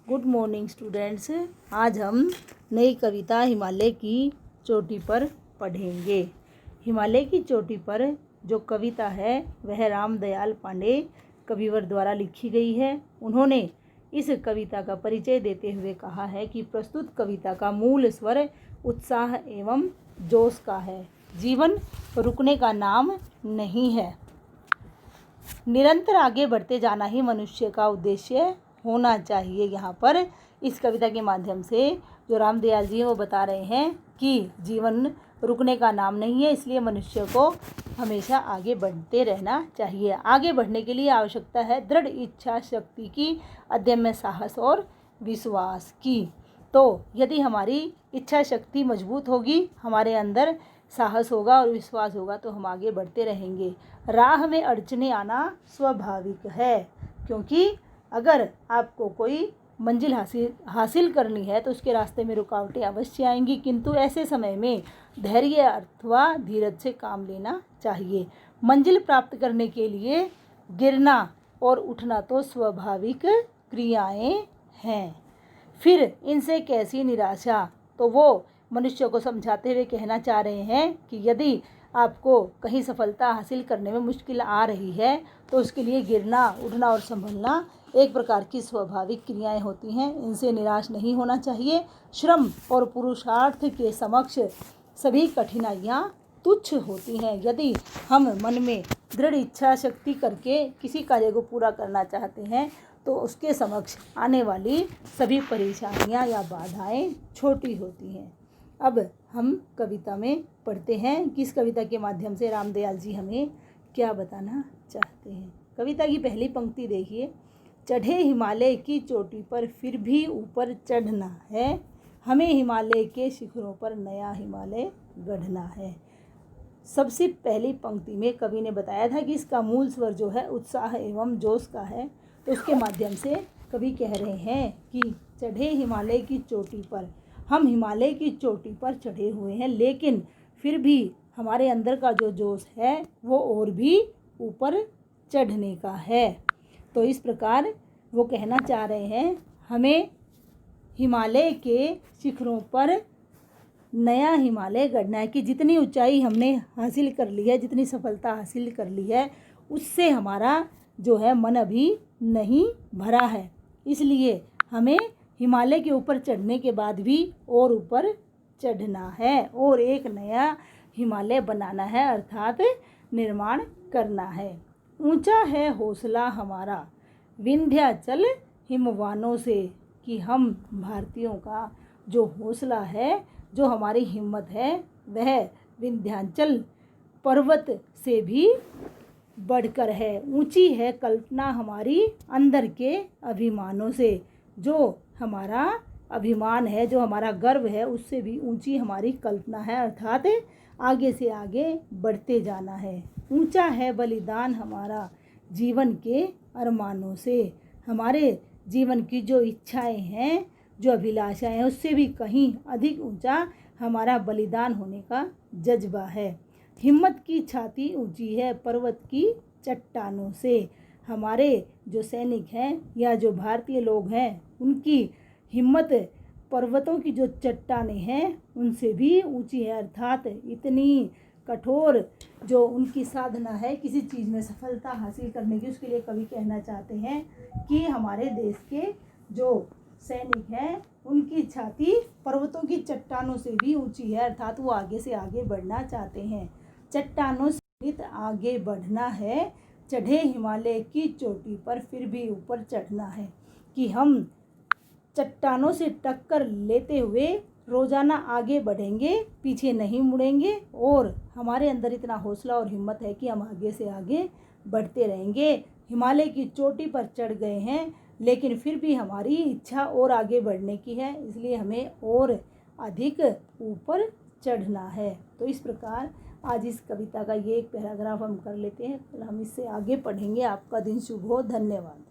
Good morning students. आज हम नई कविता हिमालय की चोटी पर पढ़ेंगे। हिमालय की चोटी पर जो कविता है वह रामदयाल पांडे कविवर द्वारा लिखी गई है। उन्होंने इस कविता का परिचय देते हुए कहा है कि प्रस्तुत कविता का मूल स्वर उत्साह एवं जोश का है। जीवन रुकने का नाम नहीं है। निरंतर आगे बढ़ते जाना ही मनुष्य का उद्देश्य होना चाहिए। यहाँ पर इस कविता के माध्यम से जो रामदयाल जी हैं वो बता रहे हैं कि जीवन रुकने का नाम नहीं है, इसलिए मनुष्य को हमेशा आगे बढ़ते रहना चाहिए। आगे बढ़ने के लिए आवश्यकता है दृढ़ इच्छा शक्ति की, अदम्य साहस और विश्वास की। तो यदि हमारी इच्छा शक्ति मजबूत होगी, हमारे अंदर साहस होगा और विश्वास होगा, तो हम आगे बढ़ते रहेंगे। राह में अड़चने आना स्वाभाविक है, क्योंकि अगर आपको कोई मंजिल हासिल करनी है तो उसके रास्ते में रुकावटें अवश्य आएंगी, किंतु ऐसे समय में धैर्य अथवा धीरज से काम लेना चाहिए। मंजिल प्राप्त करने के लिए गिरना और उठना तो स्वाभाविक क्रियाएं हैं। फिर इनसे कैसी निराशा, तो वो मनुष्य को समझाते हुए कहना चाह रहे हैं कि यदि आपको कहीं सफलता हासिल करने में मुश्किल आ रही है तो उसके लिए गिरना, उठना और संभलना एक प्रकार की स्वाभाविक क्रियाएं होती हैं। इनसे निराश नहीं होना चाहिए। श्रम और पुरुषार्थ के समक्ष सभी कठिनाइयां तुच्छ होती हैं। यदि हम मन में दृढ़ इच्छा शक्ति करके किसी कार्य को पूरा करना चाहते हैं तो उसके समक्ष आने वाली सभी परेशानियां या बाधाएं छोटी होती हैं। अब हम कविता में पढ़ते हैं कि इस कविता के माध्यम से रामदयाल जी हमें क्या बताना चाहते हैं। कविता की पहली पंक्ति देखिए। चढ़े हिमालय की चोटी पर फिर भी ऊपर चढ़ना है, हमें हिमालय के शिखरों पर नया हिमालय गढ़ना है। सबसे पहली पंक्ति में कवि ने बताया था कि इसका मूल स्वर जो है उत्साह एवं जोश का है। तो उसके माध्यम से कवि कह रहे हैं कि चढ़े हिमालय की चोटी पर, हम हिमालय की चोटी पर चढ़े हुए हैं, लेकिन फिर भी हमारे अंदर का जो जोश है वो और भी ऊपर चढ़ने का है। तो इस प्रकार वो कहना चाह रहे हैं हमें हिमालय के शिखरों पर नया हिमालय गढ़ना है कि जितनी ऊंचाई हमने हासिल कर ली है, जितनी सफलता हासिल कर ली है, उससे हमारा जो है मन अभी नहीं भरा है। इसलिए हमें हिमालय के ऊपर चढ़ने के बाद भी और ऊपर चढ़ना है और एक नया हिमालय बनाना है, अर्थात निर्माण करना है। ऊंचा है हौसला हमारा विंध्याचल हिमवानों से, कि हम भारतीयों का जो हौसला है, जो हमारी हिम्मत है, वह विंध्याचल पर्वत से भी बढ़कर है। ऊंची है कल्पना हमारी अंदर के अभिमानों से, जो हमारा अभिमान है, जो हमारा गर्व है, उससे भी ऊंची हमारी कल्पना है, अर्थात आगे से आगे बढ़ते जाना है। ऊंचा है बलिदान हमारा जीवन के अरमानों से, हमारे जीवन की जो इच्छाएं हैं, जो अभिलाषाएं हैं, उससे भी कहीं अधिक ऊंचा हमारा बलिदान होने का जज्बा है। हिम्मत की छाती ऊंची है पर्वत की चट्टानों से, हमारे जो सैनिक हैं या जो भारतीय लोग हैं, उनकी हिम्मत पर्वतों की जो चट्टानें हैं उनसे भी ऊंची है, अर्थात इतनी कठोर जो उनकी साधना है किसी चीज़ में सफलता हासिल करने की, उसके लिए कवि कहना चाहते हैं कि हमारे देश के जो सैनिक हैं उनकी छाती पर्वतों की चट्टानों से भी ऊंची है, अर्थात वो आगे से आगे बढ़ना चाहते हैं। चट्टानों से आगे बढ़ना है, चढ़े हिमालय की चोटी पर फिर भी ऊपर चढ़ना है, कि हम चट्टानों से टक्कर लेते हुए रोजाना आगे बढ़ेंगे, पीछे नहीं मुड़ेंगे, और हमारे अंदर इतना हौसला और हिम्मत है कि हम आगे से आगे बढ़ते रहेंगे। हिमालय की चोटी पर चढ़ गए हैं, लेकिन फिर भी हमारी इच्छा और आगे बढ़ने की है, इसलिए हमें और अधिक ऊपर चढ़ना है। तो इस प्रकार आज इस कविता का ये एक पैराग्राफ हम कर लेते हैं, कल हम इससे आगे पढ़ेंगे। आपका दिन शुभ हो। धन्यवाद।